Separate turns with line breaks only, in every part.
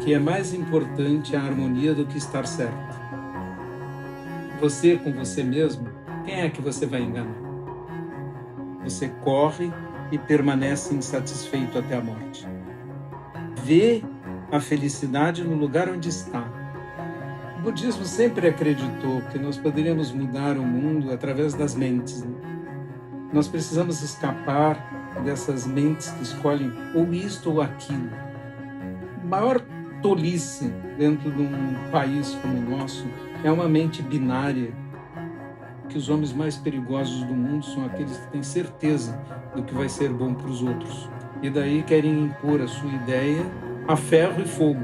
que é mais importante a harmonia do que estar certo. Você com você mesmo, quem é que você vai enganar? Você corre e permanece insatisfeito até a morte. Vê a felicidade no lugar onde está. O budismo sempre acreditou que nós poderíamos mudar o mundo através das mentes, né? Nós precisamos escapar dessas mentes que escolhem ou isto ou aquilo. A maior tolice dentro de um país como o nosso é uma mente binária, que os homens mais perigosos do mundo são aqueles que têm certeza do que vai ser bom para os outros. E daí querem impor a sua ideia a ferro e fogo.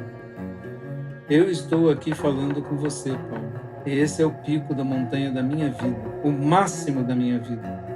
Eu estou aqui falando com você, Paulo. Esse é o pico da montanha da minha vida, o máximo da minha vida.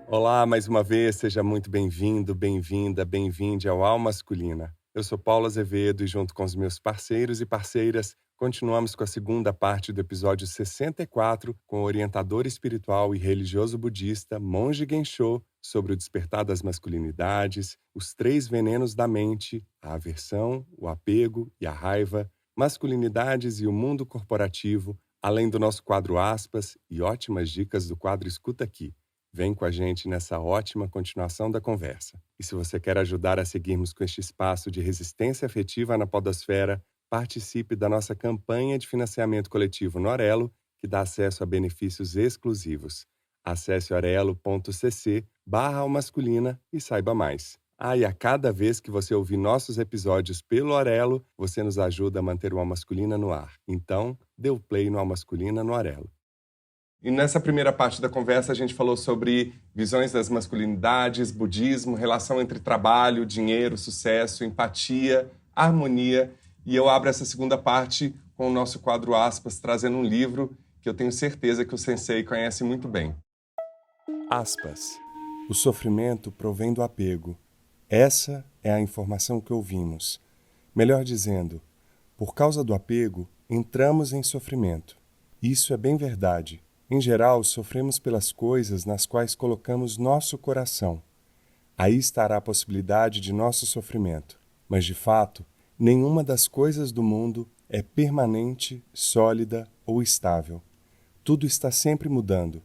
Olá, mais uma vez, seja muito bem-vindo, bem-vinda, bem-vinde ao Alma Masculina. Eu sou Paulo Azevedo e junto com os meus parceiros e parceiras, continuamos com a segunda parte do episódio 64 com o orientador espiritual e religioso budista Monge Gensho sobre o despertar das masculinidades, os 3 venenos da mente, a aversão, o apego e a raiva, masculinidades e o mundo corporativo, além do nosso quadro aspas e ótimas dicas do quadro Escuta Aqui. Vem com a gente nessa ótima continuação da conversa. E se você quer ajudar a seguirmos com este espaço de resistência afetiva na podosfera, participe da nossa campanha de financiamento coletivo no Orelo, que dá acesso a benefícios exclusivos. Acesse orelo.cc/almasculina e saiba mais. E a cada vez que você ouvir nossos episódios pelo Orelo, você nos ajuda a manter o Alma Masculina no ar. Então, dê o play no Alma Masculina no Orelo. E nessa primeira parte da conversa a gente falou sobre visões das masculinidades, budismo, relação entre trabalho, dinheiro, sucesso, empatia, harmonia. E eu abro essa segunda parte com o nosso quadro aspas, trazendo um livro que eu tenho certeza que o Sensei conhece muito bem. Aspas. O sofrimento provém do apego. Essa é a informação que ouvimos. Melhor dizendo, por causa do apego, entramos em sofrimento. Isso é bem verdade. Em geral, sofremos pelas coisas nas quais colocamos nosso coração. Aí estará a possibilidade de nosso sofrimento. Mas, de fato, nenhuma das coisas do mundo é permanente, sólida ou estável. Tudo está sempre mudando.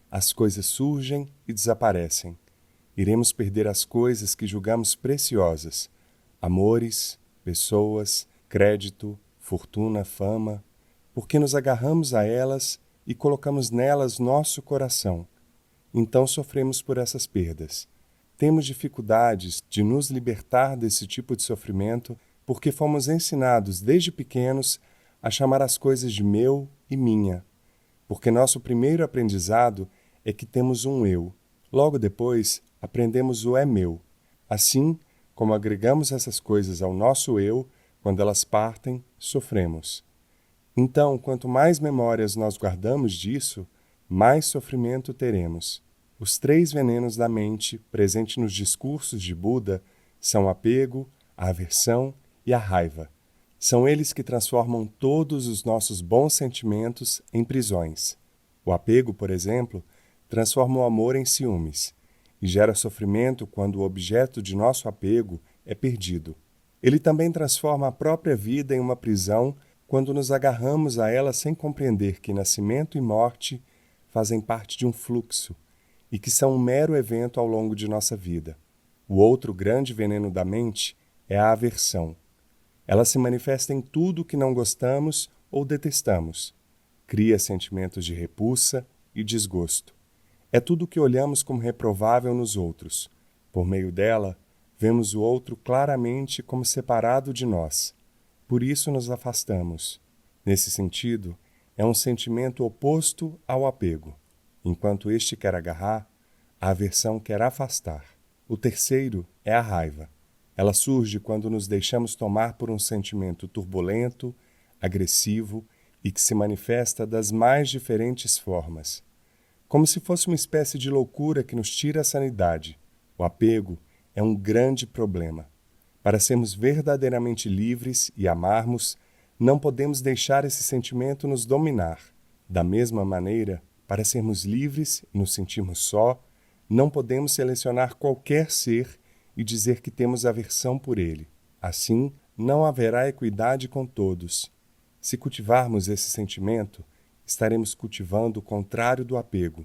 As coisas surgem e desaparecem. Iremos perder as coisas que julgamos preciosas: amores, pessoas, crédito, fortuna, fama, porque nos agarramos a elas e colocamos nelas nosso coração. Então sofremos por essas perdas. Temos dificuldades de nos libertar desse tipo de sofrimento porque fomos ensinados desde pequenos a chamar as coisas de meu e minha. Porque nosso primeiro aprendizado é que temos um eu. Logo depois, aprendemos o é meu. Assim, como agregamos essas coisas ao nosso eu, quando elas partem, sofremos. Então, quanto mais memórias nós guardamos disso, mais sofrimento teremos. Os 3 venenos da mente, presentes nos discursos de Buda, são o apego, a aversão e a raiva. São eles que transformam todos os nossos bons sentimentos em prisões. O apego, por exemplo, transforma o amor em ciúmes e gera sofrimento quando o objeto de nosso apego é perdido. Ele também transforma a própria vida em uma prisão quando nos agarramos a ela sem compreender que nascimento e morte fazem parte de um fluxo e que são um mero evento ao longo de nossa vida. O outro grande veneno da mente é a aversão. Ela se manifesta em tudo que não gostamos ou detestamos. Cria sentimentos de repulsa e desgosto. É tudo que olhamos como reprovável nos outros. Por meio dela, vemos o outro claramente como separado de nós. Por isso nos afastamos. Nesse sentido, é um sentimento oposto ao apego. Enquanto este quer agarrar, a aversão quer afastar. O terceiro é a raiva. Ela surge quando nos deixamos tomar por um sentimento turbulento, agressivo e que se manifesta das mais diferentes formas. Como se fosse uma espécie de loucura que nos tira a sanidade. O apego é um grande problema. Para sermos verdadeiramente livres e amarmos, não podemos deixar esse sentimento nos dominar. Da mesma maneira, para sermos livres e nos sentirmos só, não podemos selecionar qualquer ser e dizer que temos aversão por ele. Assim, não haverá equidade com todos. Se cultivarmos esse sentimento, estaremos cultivando o contrário do apego.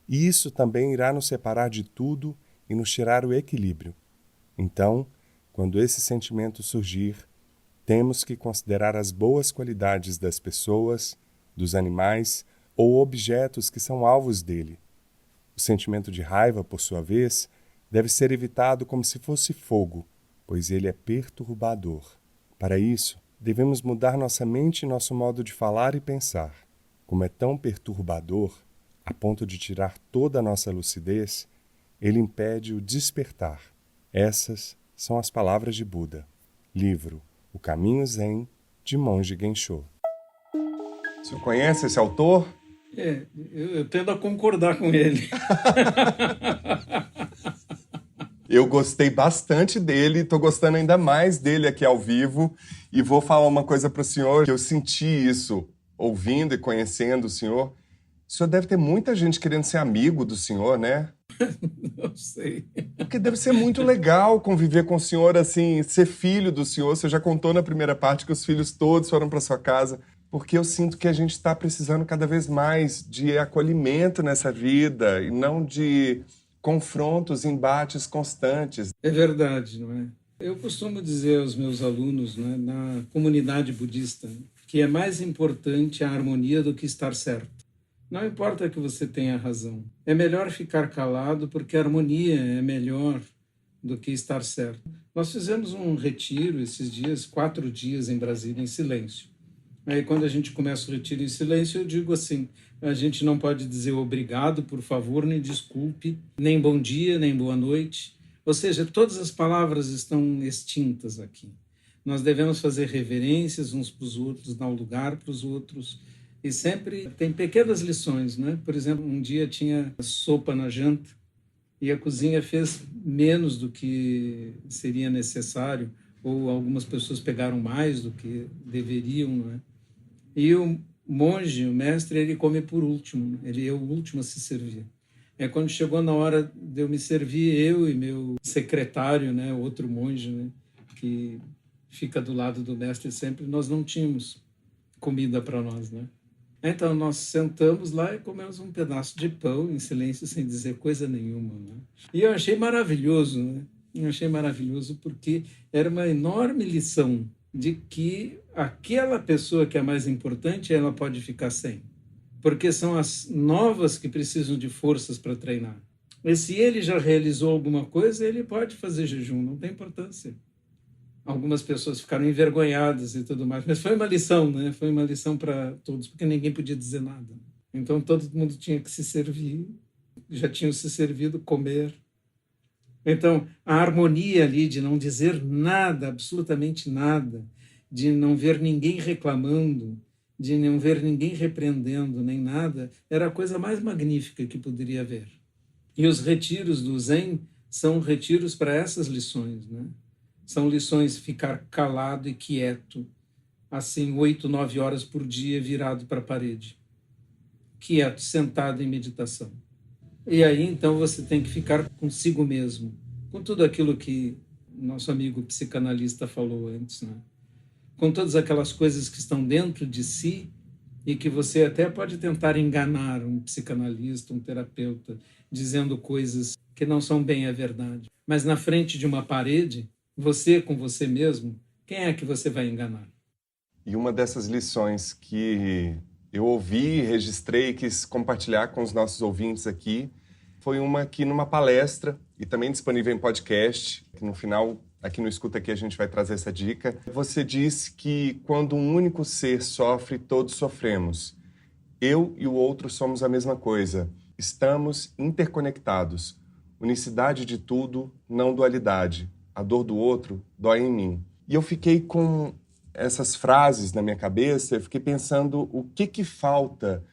E isso também irá nos separar de tudo e nos tirar o equilíbrio. Então, quando esse sentimento surgir, temos que considerar as boas qualidades das pessoas, dos animais ou objetos que são alvos dele. O sentimento de raiva, por sua vez, deve ser evitado como se fosse fogo, pois ele é perturbador. Para isso, devemos mudar nossa mente e nosso modo de falar e pensar. Como é tão perturbador, a ponto de tirar toda a nossa lucidez, ele impede o despertar. Essas são as palavras de Buda. Livro O Caminho Zen, de Monge Gensho. O senhor conhece esse autor?
Eu tendo a concordar com ele.
Eu gostei bastante dele, estou gostando ainda mais dele aqui ao vivo. E vou falar uma coisa para o senhor, que eu senti isso ouvindo e conhecendo o senhor. O senhor deve ter muita gente querendo ser amigo do senhor, né?
Não sei.
Porque deve ser muito legal conviver com o senhor, assim, ser filho do senhor. Você já contou na primeira parte que os filhos todos foram para sua casa. Porque eu sinto que a gente está precisando cada vez mais de acolhimento nessa vida e não de confrontos, embates constantes.
É verdade, não é? Eu costumo dizer aos meus alunos, né, na comunidade budista, que é mais importante a harmonia do que estar certo. Não importa que você tenha razão. É melhor ficar calado porque a harmonia é melhor do que estar certo. Nós fizemos um retiro esses dias, 4 dias em Brasília, em silêncio. Aí quando a gente começa o retiro em silêncio, eu digo assim, a gente não pode dizer obrigado, por favor, nem desculpe, nem bom dia, nem boa noite. Ou seja, todas as palavras estão extintas aqui. Nós devemos fazer reverências uns para os outros, dar um lugar para os outros. E sempre tem pequenas lições, né? Por exemplo, um dia tinha sopa na janta e a cozinha fez menos do que seria necessário, ou algumas pessoas pegaram mais do que deveriam, né? E o monge, o mestre, ele come por último, ele é o último a se servir. Quando chegou na hora de eu me servir, eu e meu secretário, né, outro monge, né, que fica do lado do mestre sempre, nós não tínhamos comida para nós, né? Então nós sentamos lá e comemos um pedaço de pão em silêncio, sem dizer coisa nenhuma, né? E eu achei maravilhoso, né? Eu achei maravilhoso porque era uma enorme lição de que aquela pessoa que é mais importante, ela pode ficar sem. Porque são as novas que precisam de forças para treinar. E se ele já realizou alguma coisa, ele pode fazer jejum, não tem importância. Algumas pessoas ficaram envergonhadas e tudo mais, mas foi uma lição, né? Foi uma lição para todos, porque ninguém podia dizer nada. Então todo mundo tinha que se servir, já tinham se servido, comer. Então a harmonia ali de não dizer nada, absolutamente nada, de não ver ninguém reclamando, de não ver ninguém repreendendo, nem nada, era a coisa mais magnífica que poderia haver. E os retiros do Zen são retiros para essas lições, né? São lições ficar calado e quieto, assim, 8, 9 horas por dia virado para a parede. Quieto, sentado em meditação. E aí, então, você tem que ficar consigo mesmo, com tudo aquilo que nosso amigo psicanalista falou antes, né? Com todas aquelas coisas que estão dentro de si e que você até pode tentar enganar um psicanalista, um terapeuta, dizendo coisas que não são bem a verdade. Mas na frente de uma parede, você com você mesmo, quem é que você vai enganar?
E uma dessas lições que eu ouvi, registrei e quis compartilhar com os nossos ouvintes aqui, foi uma que numa palestra, e também disponível em podcast, que no final, aqui no Escuta Aqui, a gente vai trazer essa dica. Você disse que quando um único ser sofre, todos sofremos. Eu e o outro somos a mesma coisa. Estamos interconectados. Unicidade de tudo, não dualidade. A dor do outro dói em mim. E eu fiquei com essas frases na minha cabeça, eu fiquei pensando o que falta,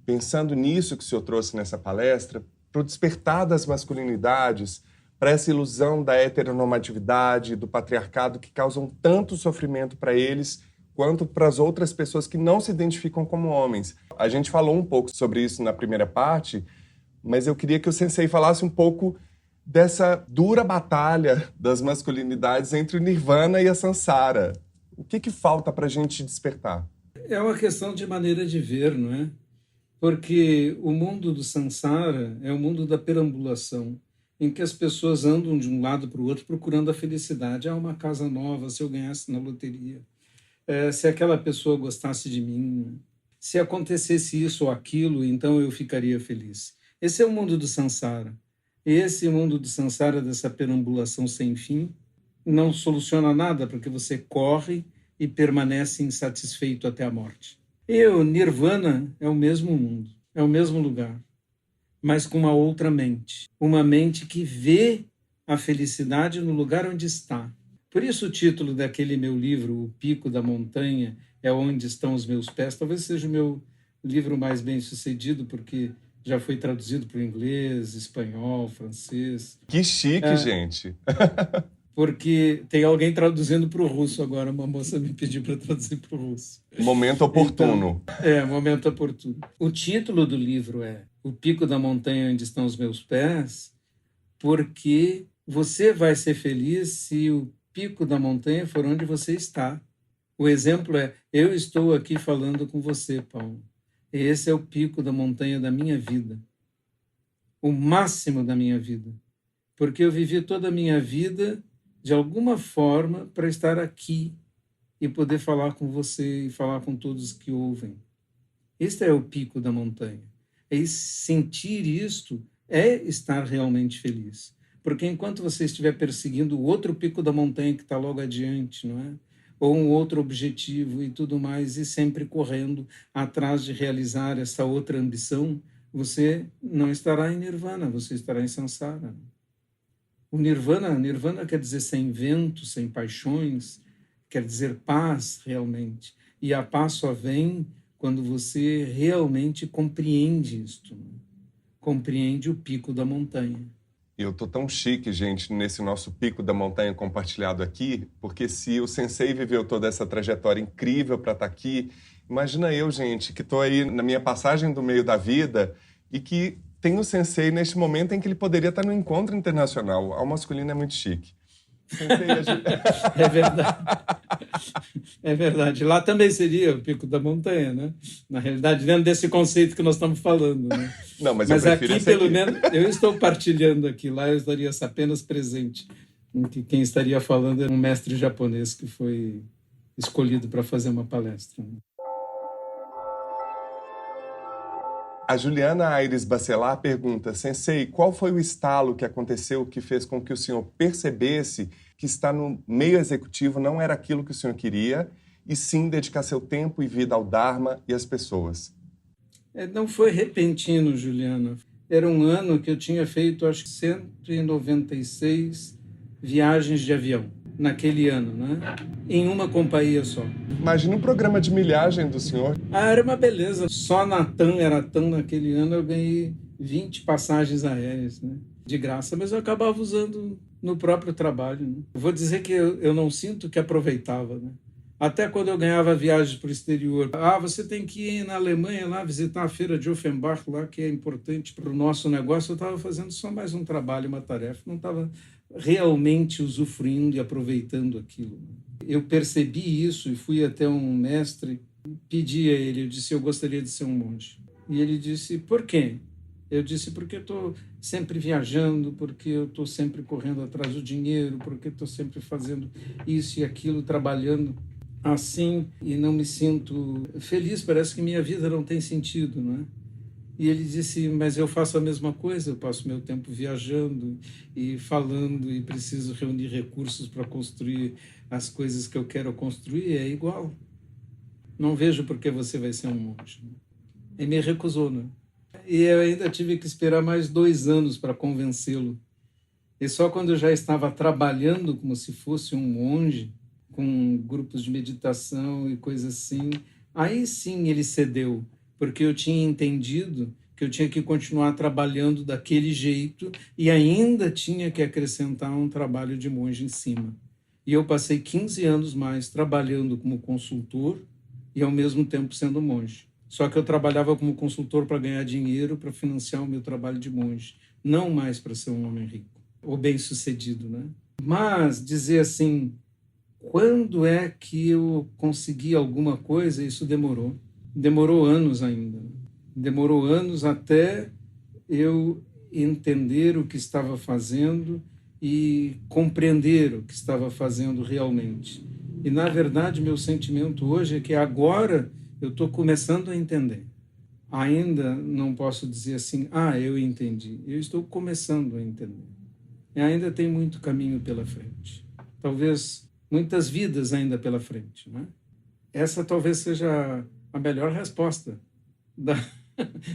pensando nisso que o senhor trouxe nessa palestra, para o despertar das masculinidades, para essa ilusão da heteronormatividade, do patriarcado, que causam tanto sofrimento para eles, quanto para as outras pessoas que não se identificam como homens. A gente falou um pouco sobre isso na primeira parte, mas eu queria que o Sensei falasse um pouco dessa dura batalha das masculinidades entre o Nirvana e a Sansara. O que falta para a gente despertar?
É uma questão de maneira de ver, não é? Porque o mundo do Sansara é o mundo da perambulação, em que as pessoas andam de um lado para o outro procurando a felicidade. Uma casa nova, se eu ganhasse na loteria, se aquela pessoa gostasse de mim, se acontecesse isso ou aquilo, então eu ficaria feliz. Esse é o mundo do Sansara. Esse mundo do Sansara, dessa perambulação sem fim, não soluciona nada, porque você corre e permanece insatisfeito até a morte. E o Nirvana é o mesmo mundo, é o mesmo lugar, mas com uma outra mente. Uma mente que vê a felicidade no lugar onde está. Por isso o título daquele meu livro, O Pico da Montanha, é Onde Estão os Meus Pés. Talvez seja o meu livro mais bem sucedido, porque já foi traduzido para o inglês, espanhol, francês.
Que chique, gente!
Porque tem alguém traduzindo para o russo agora. Uma moça me pediu para traduzir para o russo.
Momento oportuno.
Então, momento oportuno. O título do livro é O Pico da Montanha Onde Estão os Meus Pés, porque você vai ser feliz se o pico da montanha for onde você está. O exemplo é, eu estou aqui falando com você, Paulo. Esse é o pico da montanha da minha vida. O máximo da minha vida. Porque eu vivi toda a minha vida, de alguma forma, para estar aqui e poder falar com você e falar com todos que ouvem. Este é o pico da montanha. E sentir isto é estar realmente feliz. Porque enquanto você estiver perseguindo o outro pico da montanha que está logo adiante, não é? Ou um outro objetivo e tudo mais, e sempre correndo atrás de realizar essa outra ambição, você não estará em Nirvana, você estará em Sansara. O Nirvana quer dizer sem vento, sem paixões, quer dizer paz realmente. E a paz só vem quando você realmente compreende isto, né? Compreende o pico da montanha.
Eu tô tão chique, gente, nesse nosso pico da montanha compartilhado aqui, porque se o Sensei viveu toda essa trajetória incrível para estar aqui, imagina eu, gente, que tô aí na minha passagem do meio da vida e que tem o Sensei neste momento em que ele poderia estar no encontro internacional. Ao masculino é muito chique. Sensei,
É verdade. É verdade. Lá também seria o pico da montanha, né? Na realidade, dentro desse conceito que nós estamos falando, né?
Não, mas
aqui, pelo menos, eu estou partilhando aqui. Lá eu estaria apenas presente. Que quem estaria falando era um mestre japonês que foi escolhido para fazer uma palestra.
A Juliana Aires Bacelar pergunta: Sensei, qual foi o estalo que aconteceu que fez com que o senhor percebesse que estar no meio executivo não era aquilo que o senhor queria, e sim dedicar seu tempo e vida ao Dharma e às pessoas?
Não foi repentino, Juliana. Era um ano que eu tinha feito, acho que 196 viagens de avião, naquele ano, né? Em uma companhia só.
Imagina um programa de milhagem do senhor.
Era uma beleza. Só na TAM, naquele ano, eu ganhei 20 passagens aéreas, né? De graça, mas eu acabava usando no próprio trabalho, né? Eu vou dizer que eu não sinto que aproveitava, né? Até quando eu ganhava viagens para o exterior. Você tem que ir na Alemanha lá visitar a feira de Offenbach, lá, que é importante para o nosso negócio. Eu estava fazendo só mais um trabalho, uma tarefa. Não estava realmente usufruindo e aproveitando aquilo. Eu percebi isso e fui até um mestre, pedi a ele, eu disse, eu gostaria de ser um monge. E ele disse, por quê? Eu disse, porque eu estou sempre viajando, porque eu estou sempre correndo atrás do dinheiro, porque estou sempre fazendo isso e aquilo, trabalhando assim, e não me sinto feliz, parece que minha vida não tem sentido, não é? E ele disse, mas eu faço a mesma coisa, eu passo meu tempo viajando e falando e preciso reunir recursos para construir as coisas que eu quero construir, é igual. Não vejo por que você vai ser um monge. E me recusou, né? E eu ainda tive que esperar mais 2 anos para convencê-lo. E só quando eu já estava trabalhando como se fosse um monge, com grupos de meditação e coisas assim, aí sim ele cedeu, porque eu tinha entendido que eu tinha que continuar trabalhando daquele jeito e ainda tinha que acrescentar um trabalho de monge em cima. E eu passei 15 anos mais trabalhando como consultor e ao mesmo tempo sendo monge. Só que eu trabalhava como consultor para ganhar dinheiro, para financiar o meu trabalho de monge, não mais para ser um homem rico. ou bem-sucedido, né? Mas dizer assim, quando é que eu consegui alguma coisa, isso demorou. Demorou anos ainda. Demorou anos até eu entender o que estava fazendo e compreender o que estava fazendo realmente. E, na verdade, meu sentimento hoje é que agora eu estou começando a entender. Ainda não posso dizer assim, eu entendi. Eu estou começando a entender. E ainda tem muito caminho pela frente. Talvez muitas vidas ainda pela frente, né? Essa talvez seja a melhor resposta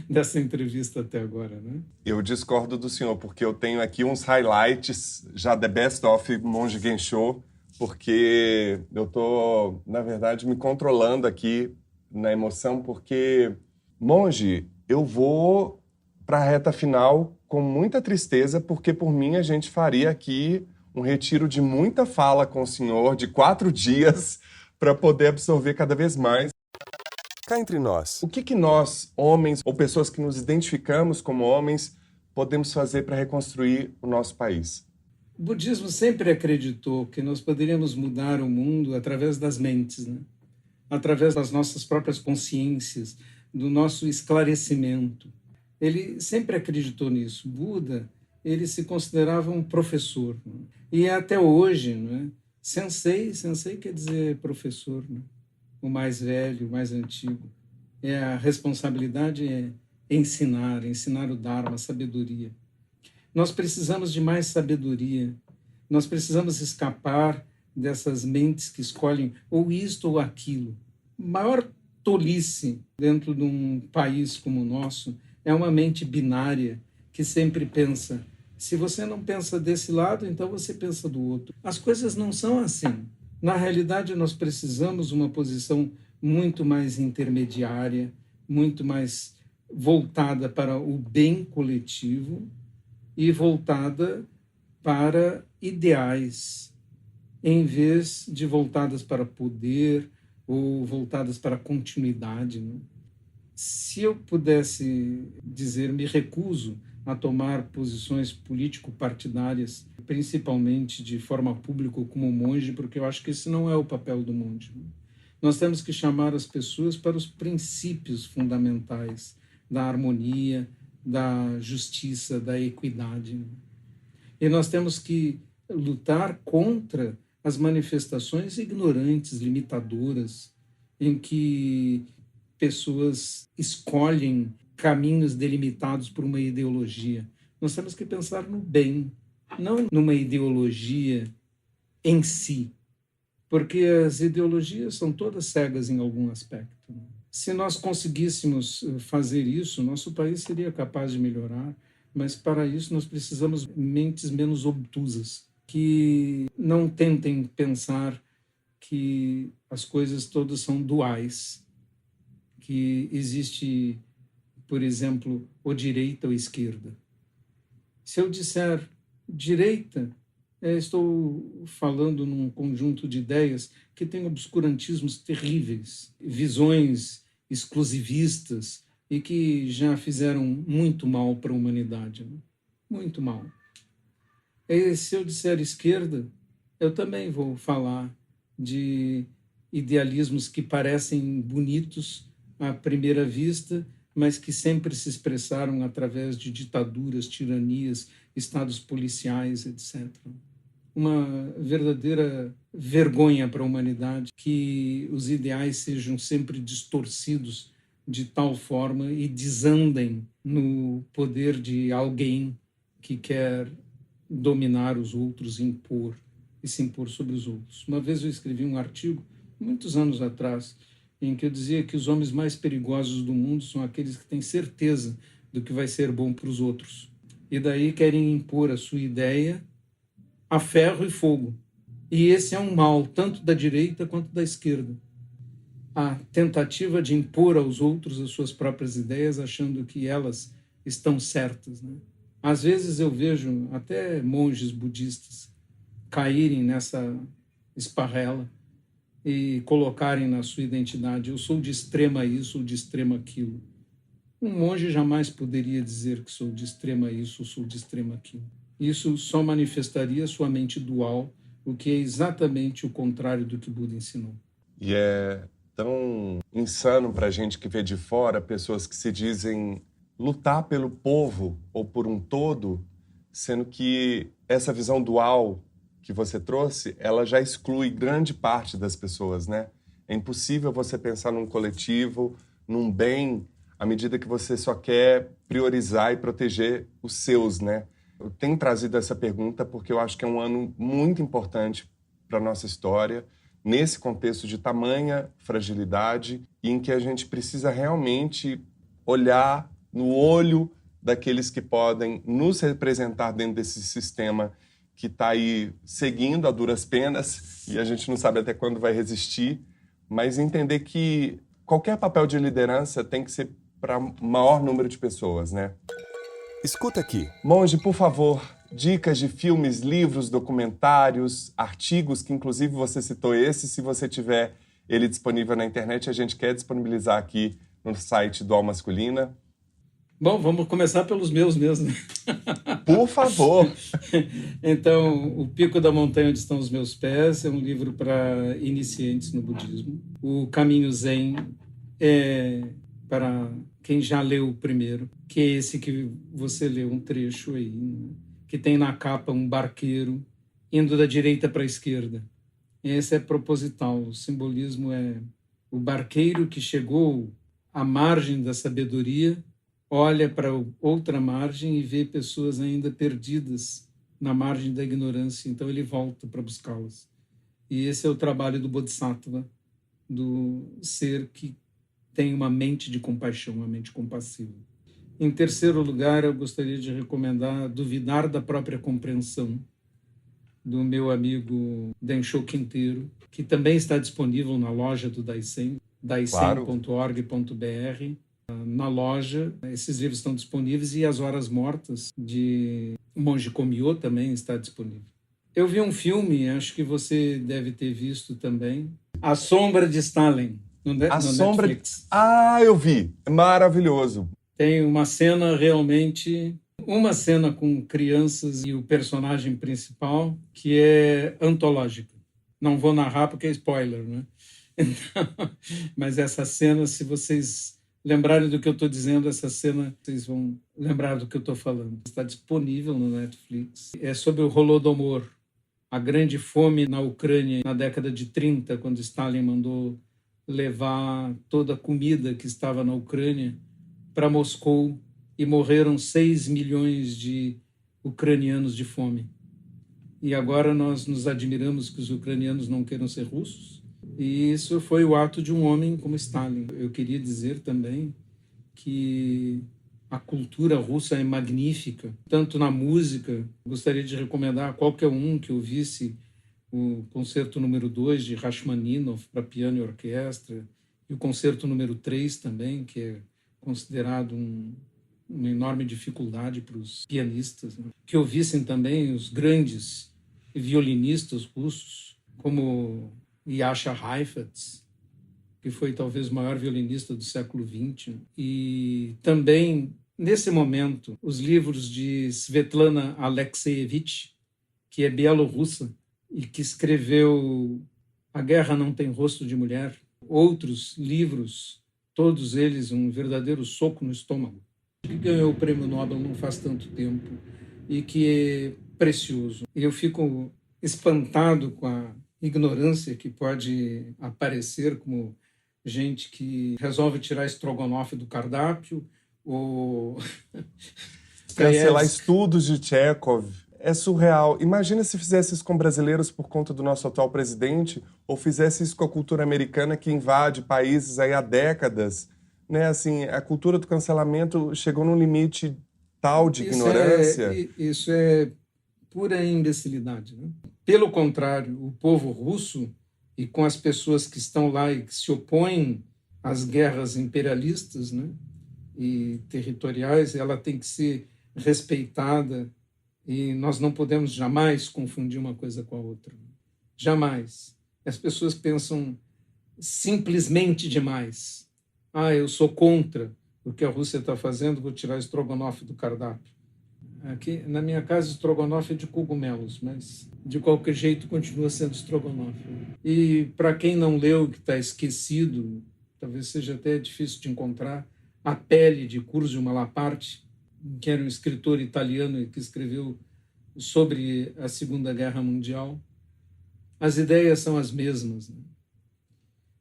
dessa entrevista até agora, né?
Eu discordo do senhor, porque eu tenho aqui uns highlights já The Best of Monge Gensho, porque eu tô, na verdade, me controlando aqui na emoção, porque, Monge, eu vou para a reta final com muita tristeza, porque por mim a gente faria aqui um retiro de muita fala com o senhor, de 4 dias, para poder absorver cada vez mais. Cá entre nós, o que nós, homens, ou pessoas que nos identificamos como homens, podemos fazer para reconstruir o nosso país?
O budismo sempre acreditou que nós poderíamos mudar o mundo através das mentes, né? Através das nossas próprias consciências, do nosso esclarecimento. Ele sempre acreditou nisso. Buda, ele se considerava um professor, né? E até hoje, né? Sensei quer dizer professor, né? O mais velho, o mais antigo. A responsabilidade é ensinar o Dharma, a sabedoria. Nós precisamos de mais sabedoria. Nós precisamos escapar dessas mentes que escolhem ou isto ou aquilo. Maior tolice dentro de um país como o nosso é uma mente binária que sempre pensa, se você não pensa desse lado, então você pensa do outro. As coisas não são assim. Na realidade, nós precisamos de uma posição muito mais intermediária, muito mais voltada para o bem coletivo e voltada para ideais, em vez de voltadas para poder ou voltadas para continuidade, né? Se eu pudesse dizer, me recuso a tomar posições político-partidárias, principalmente de forma pública como monge, porque eu acho que esse não é o papel do monge. Nós temos que chamar as pessoas para os princípios fundamentais da harmonia, da justiça, da equidade. E nós temos que lutar contra as manifestações ignorantes, limitadoras, em que pessoas escolhem caminhos delimitados por uma ideologia. Nós temos que pensar no bem, não numa ideologia em si, porque as ideologias são todas cegas em algum aspecto. Se nós conseguíssemos fazer isso, nosso país seria capaz de melhorar, mas para isso nós precisamos de mentes menos obtusas, que não tentem pensar que as coisas todas são duais, que existe, por exemplo, ou direita ou esquerda. Se eu disser direita, estou falando num conjunto de ideias que tem obscurantismos terríveis, visões exclusivistas e que já fizeram muito mal para a humanidade, né? Muito mal. E se eu disser esquerda, eu também vou falar de idealismos que parecem bonitos à primeira vista, mas que sempre se expressaram através de ditaduras, tiranias, estados policiais, etc. Uma verdadeira vergonha para a humanidade que os ideais sejam sempre distorcidos de tal forma e desandem no poder de alguém que quer dominar os outros, impor e se impor sobre os outros. Uma vez eu escrevi um artigo, muitos anos atrás, em que eu dizia que os homens mais perigosos do mundo são aqueles que têm certeza do que vai ser bom para os outros. E daí querem impor a sua ideia a ferro e fogo. E esse é um mal, tanto da direita quanto da esquerda. A tentativa de impor aos outros as suas próprias ideias, achando que elas estão certas, né? Às vezes eu vejo até monges budistas caírem nessa esparrela e colocarem na sua identidade, eu sou de extrema isso ou de extrema aquilo. Um monge jamais poderia dizer que sou de extrema isso ou sou de extrema aquilo. Isso só manifestaria sua mente dual, o que é exatamente o contrário do que Buda ensinou.
E é tão insano para a gente que vê de fora pessoas que se dizem lutar pelo povo ou por um todo, sendo que essa visão dual que você trouxe, ela já exclui grande parte das pessoas, né? É impossível você pensar num coletivo, num bem, à medida que você só quer priorizar e proteger os seus, né? Eu tenho trazido essa pergunta porque eu acho que é um ano muito importante para a nossa história, nesse contexto de tamanha fragilidade, e em que a gente precisa realmente olhar no olho daqueles que podem nos representar dentro desse sistema que está aí seguindo a duras penas, e a gente não sabe até quando vai resistir, mas entender que qualquer papel de liderança tem que ser para o maior número de pessoas, né?
Escuta aqui.
Monge, por favor, dicas de filmes, livros, documentários, artigos, que inclusive você citou esse. Se você tiver ele disponível na internet, a gente quer disponibilizar aqui no site do Alma Masculina.
Bom, vamos começar pelos meus mesmo.
Por favor.
Então, O Pico da Montanha Onde Estão os Meus Pés é um livro para iniciantes no budismo. O Caminho Zen é para quem já leu o primeiro, que é esse que você leu um trecho aí, né? Que tem na capa um barqueiro indo da direita para a esquerda. Esse é proposital. O simbolismo é o barqueiro que chegou à margem da sabedoria, olha para outra margem e vê pessoas ainda perdidas na margem da ignorância, então ele volta para buscá-las. E esse é o trabalho do Bodhisattva, do ser que tem uma mente de compaixão, uma mente compassiva. Em terceiro lugar, eu gostaria de recomendar Duvidar da Própria Compreensão, do meu amigo Densho Quinteiro, que também está disponível na loja do Daisen, daisen.org.br. Na loja, esses livros estão disponíveis e As Horas Mortas, de Monge Komyo, também está disponível. Eu vi um filme, acho que você deve ter visto também, A Sombra de Stalin, no Netflix.
Ah, eu vi. É maravilhoso.
Tem uma cena realmente... Uma cena com crianças e o personagem principal que é antológica. Não vou narrar porque é spoiler, né? Então, mas essa cena, se vocês lembrarem do que eu estou dizendo, essa cena, vocês vão lembrar do que eu estou falando. Está disponível no Netflix. É sobre o Holodomor, a grande fome na Ucrânia na década de 30, quando Stalin mandou levar toda a comida que estava na Ucrânia para Moscou, e morreram 6 milhões de ucranianos de fome. E agora nós nos admiramos que os ucranianos não queiram ser russos. E isso foi o ato de um homem como Stalin. Eu queria dizer também que a cultura russa é magnífica, tanto na música. Gostaria de recomendar a qualquer um que ouvisse o concerto número 2 de Rachmaninoff para piano e orquestra, e o concerto número 3 também, que é considerado uma enorme dificuldade para os pianistas, né? Que ouvissem também os grandes violinistas russos, como Yasha Heifetz, que foi talvez o maior violinista do século XX. E também, nesse momento, os livros de Svetlana Alexievich, que é bielorrussa e que escreveu A Guerra Não Tem Rosto de Mulher, outros livros, todos eles um verdadeiro soco no estômago, que ganhou o prêmio Nobel não faz tanto tempo e que é precioso. Eu fico espantado com a ignorância que pode aparecer, como gente que resolve tirar estrogonofe do cardápio ou
cancelar estudos de Chekhov. É surreal. Imagina se fizesse isso com brasileiros por conta do nosso atual presidente, ou fizesse isso com a cultura americana que invade países aí há décadas. Né, assim, a cultura do cancelamento chegou num limite tal de ignorância.
Isso é pura imbecilidade, né? Pelo contrário, o povo russo, e com as pessoas que estão lá e que se opõem às guerras imperialistas, né, e territoriais, ela tem que ser respeitada, e nós não podemos jamais confundir uma coisa com a outra. Jamais. As pessoas pensam simplesmente demais. Eu sou contra o que a Rússia está fazendo, vou tirar estrogonofe do cardápio. Aqui, na minha casa, estrogonofe é de cogumelos, mas de qualquer jeito continua sendo estrogonofe. E para quem não leu, que está esquecido, talvez seja até difícil de encontrar, A Pele, de Curzio Malaparte, que era um escritor italiano que escreveu sobre a Segunda Guerra Mundial. As ideias são as mesmas, né?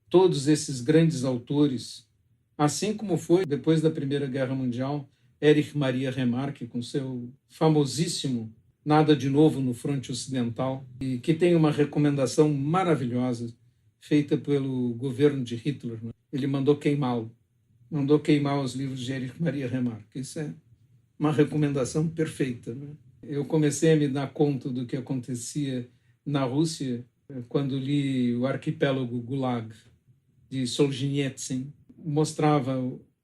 Todos esses grandes autores, assim como foi depois da Primeira Guerra Mundial, Erich Maria Remarque, com seu famosíssimo Nada de Novo no Fronte Ocidental, e que tem uma recomendação maravilhosa feita pelo governo de Hitler, né? Ele mandou queimá-lo, mandou queimar os livros de Erich Maria Remarque. Isso é uma recomendação perfeita, né? Eu comecei a me dar conta do que acontecia na Rússia quando li o Arquipélago Gulag, de Solzhenitsyn. Mostrava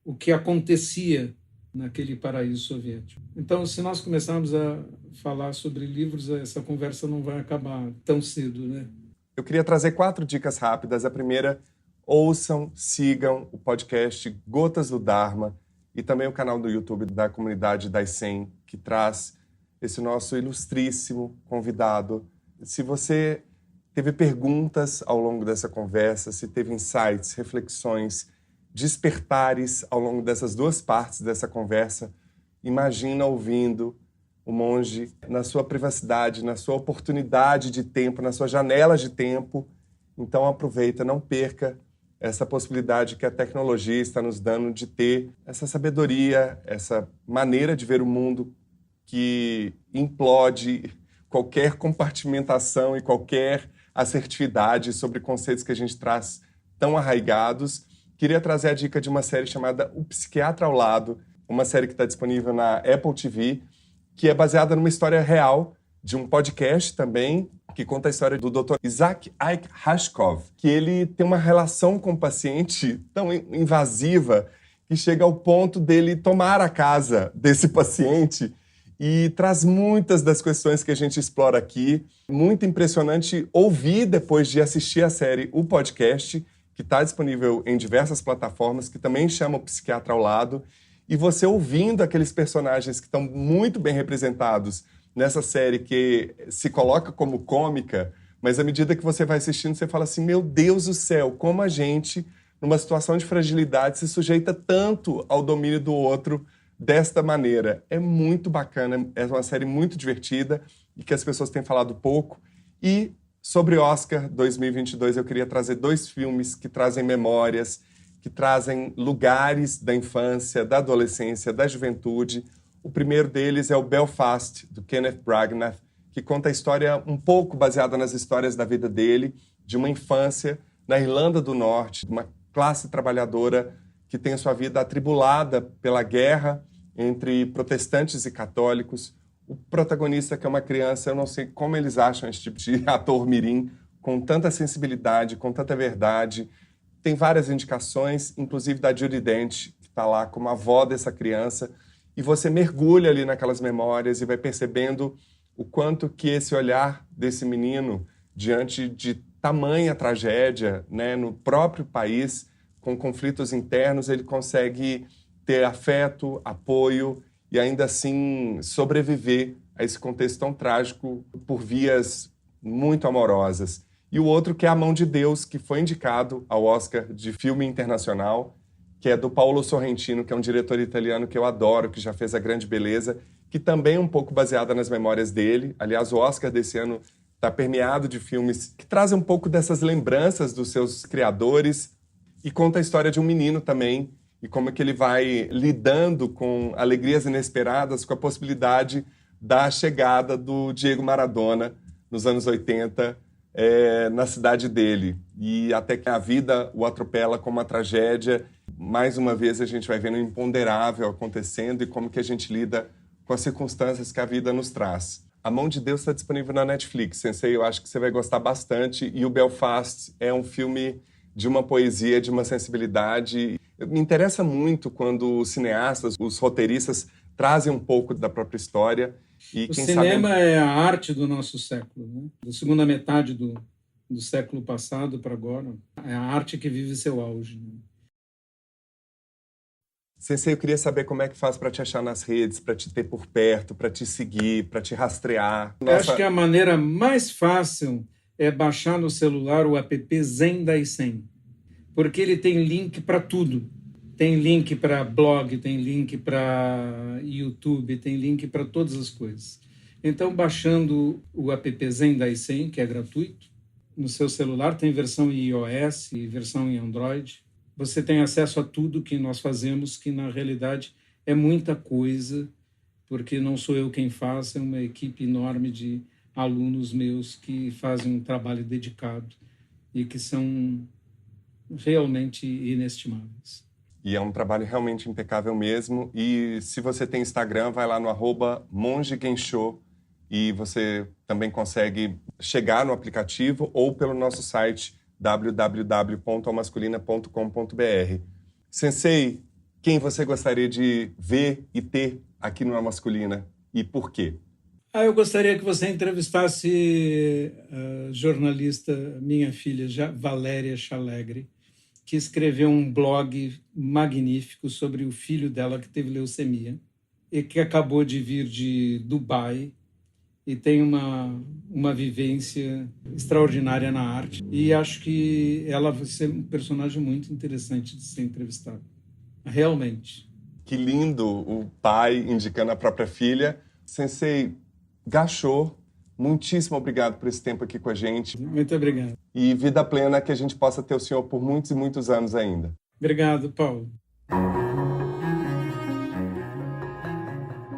o que acontecia naquele paraíso soviético. Então, se nós começarmos a falar sobre livros, essa conversa não vai acabar tão cedo, né?
Eu queria trazer 4 dicas rápidas. A primeira, ouçam, sigam o podcast Gotas do Dharma e também o canal do YouTube da comunidade Daisen, que traz esse nosso ilustríssimo convidado. Se você teve perguntas ao longo dessa conversa, se teve insights, reflexões, despertares ao longo dessas 2 partes dessa conversa, imagina ouvindo o monge na sua privacidade, na sua oportunidade de tempo, na sua janela de tempo. Então aproveita, não perca essa possibilidade que a tecnologia está nos dando de ter essa sabedoria, essa maneira de ver o mundo que implode qualquer compartimentação e qualquer assertividade sobre conceitos que a gente traz tão arraigados. Queria trazer a dica de uma série chamada O Psiquiatra ao Lado, uma série que está disponível na Apple TV, que é baseada numa história real de um podcast também, que conta a história do Dr. Isaac Ike Hashkov, que ele tem uma relação com o paciente tão invasiva que chega ao ponto dele tomar a casa desse paciente e traz muitas das questões que a gente explora aqui. Muito impressionante ouvir, depois de assistir a série, o podcast, que está disponível em diversas plataformas, que também chama o Psiquiatra ao Lado, e você ouvindo aqueles personagens que estão muito bem representados nessa série, que se coloca como cômica, mas à medida que você vai assistindo, você fala assim, meu Deus do céu, como a gente, numa situação de fragilidade, se sujeita tanto ao domínio do outro desta maneira. É muito bacana, é uma série muito divertida e que as pessoas têm falado pouco. E sobre Oscar 2022, eu queria trazer 2 filmes que trazem memórias, que trazem lugares da infância, da adolescência, da juventude. O primeiro deles é o Belfast, do Kenneth Branagh, que conta a história um pouco baseada nas histórias da vida dele, de uma infância na Irlanda do Norte, de uma classe trabalhadora que tem a sua vida atribulada pela guerra entre protestantes e católicos. O protagonista, que é uma criança, eu não sei como eles acham esse tipo de ator mirim, com tanta sensibilidade, com tanta verdade. Tem várias indicações, inclusive da Judi Dench, que está lá como avó dessa criança, e você mergulha ali naquelas memórias e vai percebendo o quanto que esse olhar desse menino, diante de tamanha tragédia, né, no próprio país, com conflitos internos, ele consegue ter afeto, apoio e ainda assim sobreviver a esse contexto tão trágico por vias muito amorosas. E o outro que é A Mão de Deus, que foi indicado ao Oscar de filme internacional, que é do Paolo Sorrentino, que é um diretor italiano que eu adoro, que já fez A Grande Beleza, que também é um pouco baseada nas memórias dele. Aliás, o Oscar desse ano está permeado de filmes que trazem um pouco dessas lembranças dos seus criadores e conta a história de um menino também e como é que ele vai lidando com alegrias inesperadas, com a possibilidade da chegada do Diego Maradona nos anos 80 na cidade dele. E até que a vida o atropela com uma tragédia. Mais uma vez a gente vai vendo o imponderável acontecendo e como que a gente lida com as circunstâncias que a vida nos traz. A Mão de Deus está disponível na Netflix, Sensei, eu acho que você vai gostar bastante. E o Belfast é um filme de uma poesia, de uma sensibilidade. Me interessa muito quando os cineastas, os roteiristas, trazem um pouco da própria história. E
o
quem
cinema
sabe...
é a arte do nosso século, né? Da segunda metade do século passado para agora. É a arte que vive seu auge, né?
Sensei, eu queria saber como é que faz para te achar nas redes, para te ter por perto, para te seguir, para te rastrear.
Eu acho que a maneira mais fácil é baixar no celular o app Zen Daisen, porque ele tem link para tudo. Tem link para blog, tem link para YouTube, tem link para todas as coisas. Então, baixando o app Zen Daisen, que é gratuito, no seu celular, tem versão em iOS e versão em Android. Você tem acesso a tudo que nós fazemos, que na realidade é muita coisa, porque não sou eu quem faz, é uma equipe enorme de alunos meus que fazem um trabalho dedicado e que são realmente inestimáveis.
E é um trabalho realmente impecável mesmo. E se você tem Instagram, vai lá no @monjegensho e você também consegue chegar no aplicativo ou pelo nosso site www.almasculina.com.br. Sensei, quem você gostaria de ver e ter aqui no Almasculina e por quê?
Eu gostaria que você entrevistasse a jornalista, minha filha, Valéria Chalegre, que escreveu um blog magnífico sobre o filho dela que teve leucemia e que acabou de vir de Dubai e tem uma vivência extraordinária na arte. E acho que ela vai ser um personagem muito interessante de ser entrevistado. Realmente.
Que lindo o pai indicando a própria filha. Sensei Gachô, muitíssimo obrigado por esse tempo aqui com a gente.
Muito obrigado.
E vida plena, que a gente possa ter o senhor por muitos e muitos anos ainda.
Obrigado, Paulo.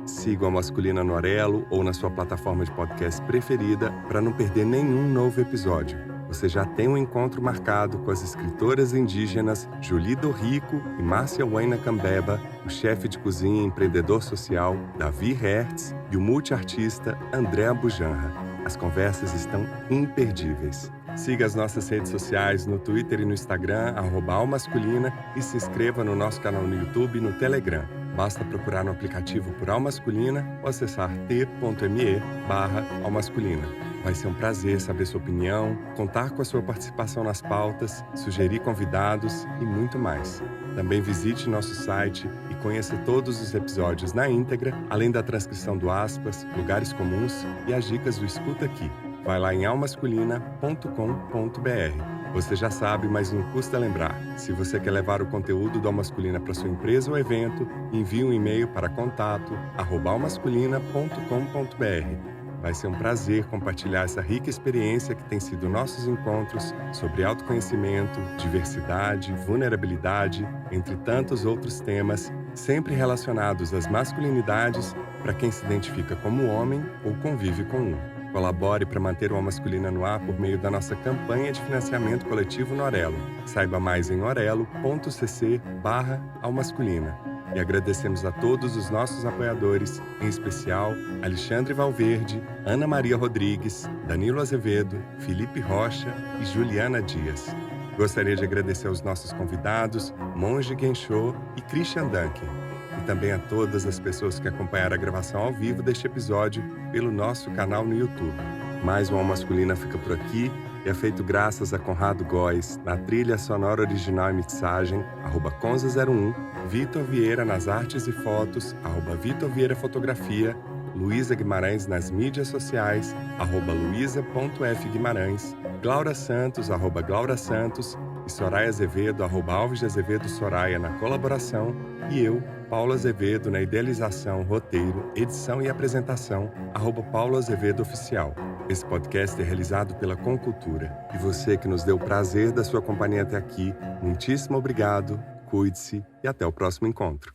Siga a Masculina no Orelo ou na sua plataforma de podcast preferida para não perder nenhum novo episódio. Você já tem um encontro marcado com as escritoras indígenas Julie Dorrico e Márcia Waina Cambeba, o chefe de cozinha e empreendedor social Davi Hertz e o multiartista André Abujanra. As conversas estão imperdíveis. Siga as nossas redes sociais no Twitter e no Instagram, @almasculina, e se inscreva no nosso canal no YouTube e no Telegram. Basta procurar no aplicativo por Almasculina ou acessar t.me/almasculina. Vai ser um prazer saber sua opinião, contar com a sua participação nas pautas, sugerir convidados e muito mais. Também visite nosso site e conheça todos os episódios na íntegra, além da transcrição do aspas, lugares comuns e as dicas do Escuta Aqui. Vai lá em almasculina.com.br. Você já sabe, mas não custa lembrar. Se você quer levar o conteúdo do Almasculina para sua empresa ou evento, envie um e-mail para contato@almasculina.com.br. Vai ser um prazer compartilhar essa rica experiência que tem sido nossos encontros sobre autoconhecimento, diversidade, vulnerabilidade, entre tantos outros temas, sempre relacionados às masculinidades para quem se identifica como homem ou convive com um. Colabore para manter o Almasculina no ar por meio da nossa campanha de financiamento coletivo no Orelo. Saiba mais em orelo.cc/almasculina. E agradecemos a todos os nossos apoiadores, em especial Alexandre Valverde, Ana Maria Rodrigues, Danilo Azevedo, Felipe Rocha e Juliana Dias. Gostaria de agradecer aos nossos convidados, Monge Gensho e Christian Duncan. E também a todas as pessoas que acompanharam a gravação ao vivo deste episódio pelo nosso canal no YouTube. Mais um Almasculina fica por aqui e é feito graças a Conrado Góes, na trilha sonora original e mixagem, @conza01, Vitor Vieira nas artes e fotos, @Vitor Vieira Fotografia, Luísa Guimarães nas mídias sociais, @luisa.fguimarães, Glaura Santos, @Glaura Santos, e Soraya Azevedo, @Alves de Azevedo Soraya na colaboração, e eu, Paulo Azevedo, na idealização, roteiro, edição e apresentação, @Paulo Azevedo Oficial. Esse podcast é realizado pela Concultura. E você que nos deu o prazer da sua companhia até aqui, muitíssimo obrigado, cuide-se e até o próximo encontro.